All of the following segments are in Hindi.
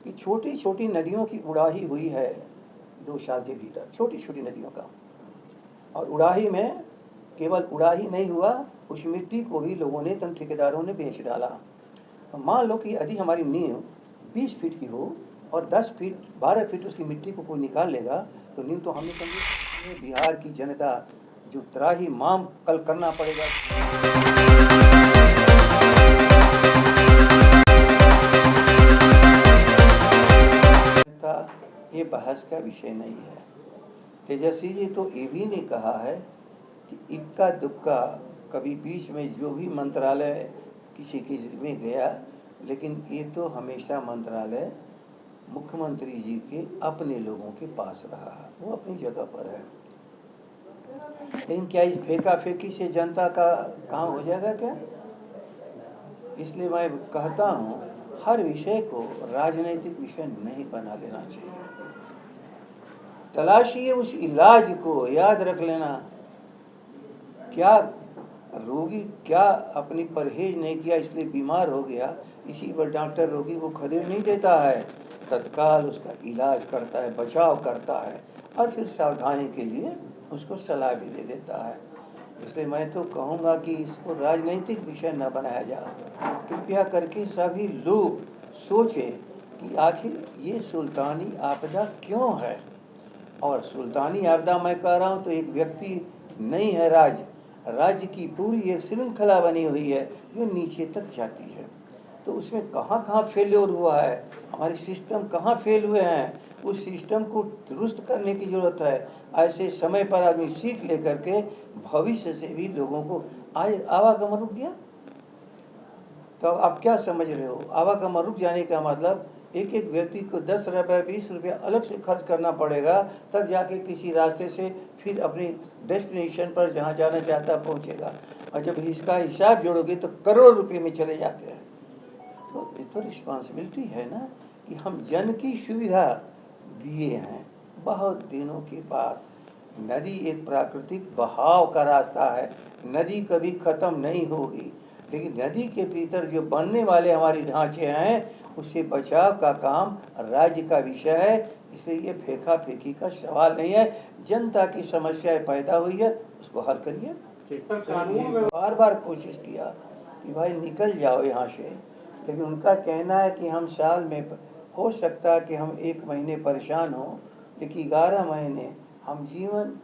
कि छोटी छोटी नदियों की उड़ाही हुई है 2 साल के भीतर, छोटी छोटी नदियों का। और उड़ाही में केवल उड़ाही नहीं हुआ, उस मिट्टी को भी लोगों ने, तन ठेकेदारों ने बेच डाला। मान लो कि यदि हमारी नींव 20 फीट की हो और 10 फीट 12 फीट उसकी मिट्टी को कोई निकाल लेगा तो नींव तो हमने समझी। बिहार की जनता जो त्राही माम कल करना पड़ेगा। ये बहस का विषय नहीं है। तेजस्वी जी तो ये भी नहीं कहा है कि इक्का दुक्का कभी बीच में जो भी मंत्रालय किसी में गया, लेकिन ये तो हमेशा मंत्रालय मुख्यमंत्री जी के अपने लोगों के पास रहा है, वो अपनी जगह पर है। लेकिन क्या इस फेंका फेंकी से जनता का काम हो जाएगा क्या? इसलिए मैं कहता हूँ हर विषय को राजनीतिक विषय नहीं बना लेना चाहिए। तलाशिए उस इलाज को, याद रख लेना। क्या रोगी क्या अपनी परहेज नहीं किया इसलिए बीमार हो गया, इसी पर डॉक्टर रोगी को खदेड़ नहीं देता है, तत्काल उसका इलाज करता है, बचाव करता है और फिर सावधानी के लिए उसको सलाह भी दे देता है। इसलिए मैं तो कहूँगा कि इसको राजनीतिक विषय न बनाया जाए। कृपया करके सभी लोग सोचें कि आखिर ये सुल्तानी आपदा क्यों है। और सुल्तानी आपदा मैं कह रहा हूँ तो एक व्यक्ति नहीं है, राज्य की पूरी एक श्रृंखला बनी हुई है जो नीचे तक जाती है। तो उसमें कहाँ कहाँ फेल्योर हुआ है, हमारे सिस्टम कहाँ फेल हुए हैं, उस सिस्टम को दुरुस्त करने की ज़रूरत है। ऐसे समय पर आदमी सीख लेकर के भविष्य से भी लोगों को, आज आवागमन रुक गया तो आप क्या समझ रहे हो? आवागमन रुक जाने का मतलब एक एक व्यक्ति को 10 रुपये 20 रुपये अलग से खर्च करना पड़ेगा, तब जाके किसी रास्ते से फिर अपनी डेस्टिनेशन पर जहाँ जाना चाहता पहुँचेगा। और जब इसका हिसाब जोड़ोगे तो करोड़ रुपए में चले जाते हैं। तो ये तो रिस्पॉन्सिबिलिटी है ना कि हम जन की सुविधा दिए हैं। बहुत दिनों के बाद नदी एक प्राकृतिक बहाव का रास्ता है, नदी कभी ख़त्म नहीं होगी, लेकिन नदी के भीतर जो बनने वाले हमारे ढांचे हैं उससे बचाव का काम राज्य का विषय है। इसलिए ये फेंका फेंकी का सवाल नहीं है। जनता की समस्याएं पैदा हुई है, उसको हल करिए। बार बार कोशिश किया कि भाई निकल जाओ यहाँ से, लेकिन उनका कहना है कि हम साल में हो सकता है कि हम 1 महीने परेशान हो, लेकिन 11 महीने हम जीवन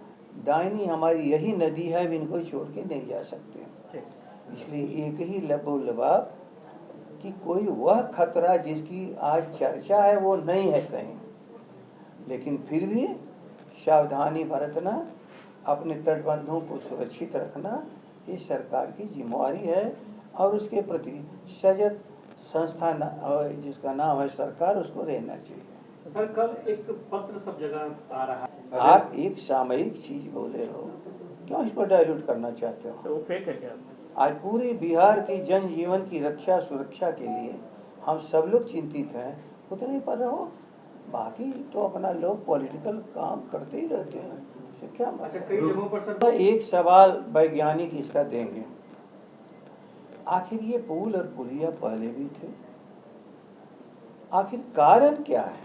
दायनी हमारी यही नदी है, इनको छोड़ के नहीं जा सकते। इसलिए एक ही लबोलबाब कि कोई वह खतरा जिसकी आज चर्चा है वो नहीं है कहीं, लेकिन फिर भी सावधानी बरतना, अपने तटबंधों को सुरक्षित रखना ये सरकार की जिम्मेवारी है। और उसके प्रति सजग संस्था जिसका नाम है सरकार, उसको रहना चाहिए। सर, कल एक पत्र सब जगह आ रहा है। आप एक सामयिक चीज बोले हो, क्यों इसको डाइल्यूट करना चाहते हो? तो वो फेक है क्या? आज पूरे बिहार की जन जीवन की रक्षा सुरक्षा के लिए हम सब लोग चिंतित हैं, उतना ही पता हो। बाकी तो अपना लोग पॉलिटिकल काम करते ही रहते हैं, इससे क्या मतलब? अच्छा, कई जगहों पर सर एक सवाल वैज्ञानिक इसका देंगे, आखिर ये पुल और पुलिया पहले भी थे, आखिर कारण क्या है?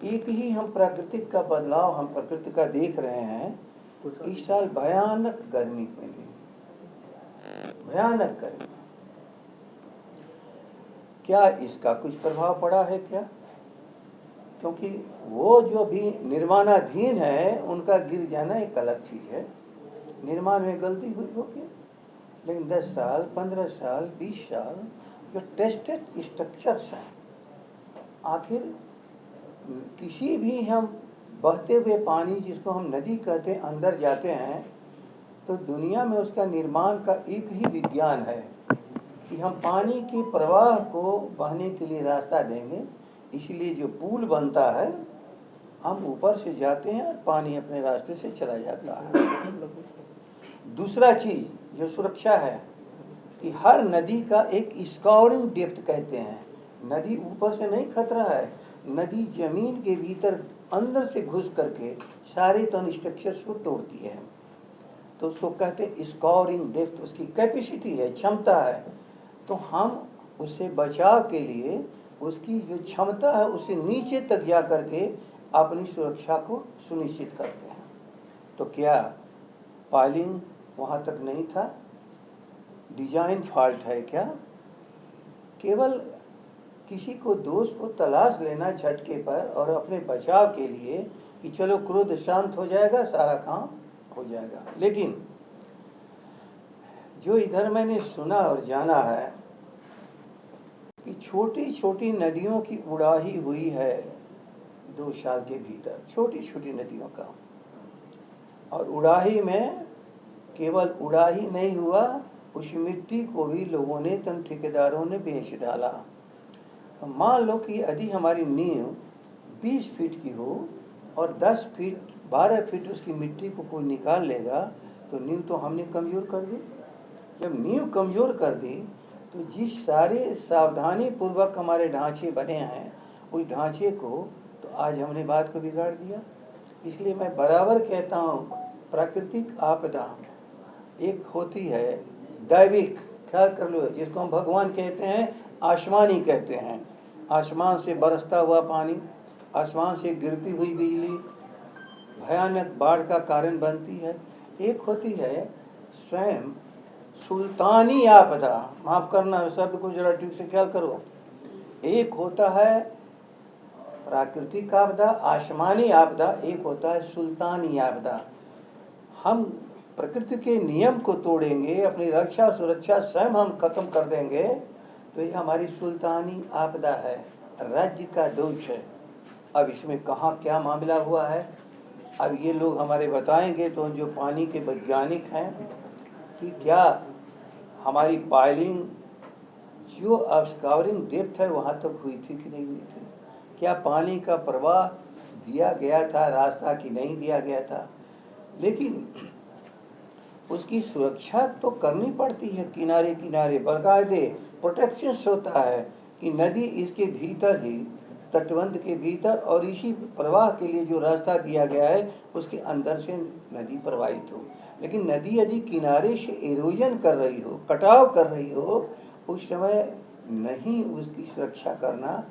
एक ही हम प्राकृतिक का बदलाव, हम प्रकृति का देख रहे हैं। इस साल भयानक गर्मी मिली, भयानक गर्मी। क्या इसका कुछ प्रभाव पड़ा है क्या? क्योंकि वो जो भी निर्माणाधीन है उनका गिर जाना एक अलग चीज है, निर्माण में गलती हुई होगी, लेकिन 10 साल 15 साल 20 साल जो टेस्टेड स्ट्रक्चर्स हैं, आखिर किसी भी हम बहते हुए पानी जिसको हम नदी कहते हैं अंदर जाते हैं तो दुनिया में उसका निर्माण का एक ही विज्ञान है कि हम पानी के प्रवाह को बहने के लिए रास्ता देंगे। इसलिए जो पुल बनता है हम ऊपर से जाते हैं और पानी अपने रास्ते से चला जाता है। दूसरा चीज जो सुरक्षा है कि हर नदी का एक स्कोरिंग डेप्थ कहते हैं, नदी ऊपर से नहीं खतरा है, नदी जमीन के भीतर अंदर से घुस करके सारे तन स्ट्रक्चर्स को तोड़ती है, तो उसको कहते हैं स्कोरिंग डेप्थ, उसकी कैपेसिटी है, क्षमता है। तो हम उससे बचाव के लिए उसकी जो क्षमता है उससे नीचे तक जा करके अपनी सुरक्षा को सुनिश्चित करते हैं। तो क्या पाइलिंग वहाँ तक नहीं था? डिजाइन फॉल्ट है क्या? केवल किसी को दोष को तलाश लेना झटके पर और अपने बचाव के लिए कि चलो क्रोध शांत हो जाएगा, सारा काम हो जाएगा। लेकिन जो इधर मैंने सुना और जाना है कि छोटी छोटी नदियों की उड़ाही हुई है 2 साल के भीतर, छोटी छोटी नदियों का। और उड़ाही में केवल उड़ाही नहीं हुआ, उस मिट्टी को भी लोगों ने, तन ठेकेदारों ने बेच डाला। मान लो कि यदि हमारी नींव 20 फीट की हो और 10 फीट 12 फीट उसकी मिट्टी को कोई निकाल लेगा तो नींव तो हमने कमज़ोर कर दी। जब नींव कमज़ोर कर दी तो जिस सारे सावधानी पूर्वक हमारे ढांचे बने हैं उस ढांचे को तो आज हमने बात को बिगाड़ दिया। इसलिए मैं बराबर कहता हूँ, प्राकृतिक आपदा एक होती है दैविक, ख्याल कर लो, जिसको हम भगवान कहते हैं, आसमानी कहते हैं। आसमान से बरसता हुआ पानी, आसमान से गिरती हुई बिजली भयानक बाढ़ का कारण बनती है। एक होती है स्वयं सुल्तानी आपदा, माफ करना शब्द को जरा ठीक से ख्याल करो। एक होता है प्राकृतिक आपदा, आसमानी आपदा, एक होता है सुल्तानी आपदा। हम प्रकृति के नियम को तोड़ेंगे, अपनी रक्षा सुरक्षा स्वयं हम खत्म कर देंगे तो ये हमारी सुल्तानी आपदा है, राज्य का दोष है। अब इसमें कहाँ क्या मामला हुआ है अब ये लोग हमारे बताएंगे, तो जो पानी के वैज्ञानिक हैं, कि क्या हमारी पाइलिंग जो ऑब्स्कवरिंग डेप्थ है वहाँ तक हुई थी कि नहीं हुई थी, क्या पानी का प्रवाह दिया गया था रास्ता कि नहीं दिया गया था। लेकिन उसकी सुरक्षा तो करनी पड़ती है, किनारे किनारे बाकायदे प्रोटेक्शन होता है कि नदी इसके भीतर ही, तटबंध के भीतर और इसी प्रवाह के लिए जो रास्ता दिया गया है उसके अंदर से नदी प्रवाहित हो। लेकिन नदी यदि किनारे से इरोजन कर रही हो, कटाव कर रही हो, उस समय नहीं उसकी सुरक्षा करना,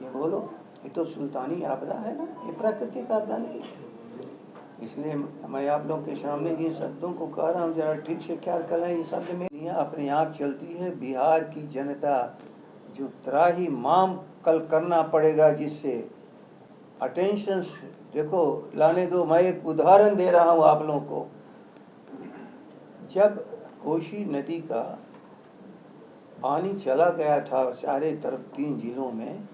ये बोलो ये तो सुल्तानी आपदा है ना, ये प्राकृतिक आपदा नहीं है। इसलिए मैं आप लोगों के सामने जिन शब्दों को कह रहा हूँ जरा ठीक से ख्याल कर रहे हैं। ये शब्द में अपने आप चलती है। बिहार की जनता जो त्राही माम कल करना पड़ेगा, जिससे अटेंशन देखो लाने दो। मैं एक उदाहरण दे रहा हूँ आप लोगों को। जब कोसी नदी का पानी चला गया था चारे तरफ 3 जिलों में,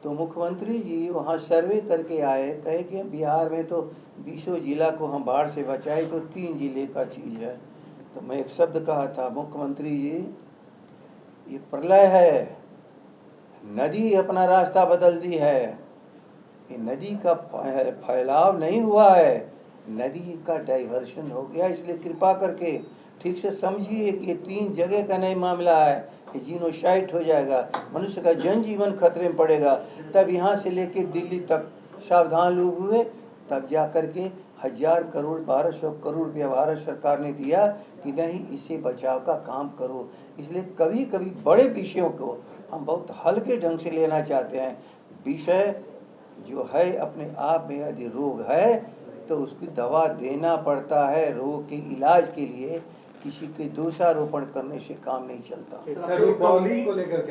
तो मुख्यमंत्री जी वहाँ सर्वे करके आए, कहे कि बिहार में तो 20 जिला को हम बाढ़ से बचाए, तो 3 जिले का चीज़ है। तो मैं एक शब्द कहा था, मुख्यमंत्री जी ये प्रलय है, नदी अपना रास्ता बदल दी है, ये नदी का फैलाव नहीं हुआ है, नदी का डाइवर्शन हो गया। इसलिए कृपा करके ठीक से समझिए कि ये 3 जगह का नहीं मामला है कि जीनोसाइड हो जाएगा, मनुष्य का जनजीवन खतरे में पड़ेगा। तब यहाँ से लेके दिल्ली तक सावधान लोग हुए, तब जा करके 1000 करोड़ 1200 करोड़ रुपया भारत सरकार ने दिया कि नहीं इसे बचाव का काम करो। इसलिए कभी कभी बड़े विषयों को हम बहुत हल्के ढंग से लेना चाहते हैं। विषय जो है अपने आप में यदि रोग है तो उसकी दवा देना पड़ता है। रोग के इलाज के लिए किसी के दोषारोपण करने से काम नहीं चलता। सर, को लेकर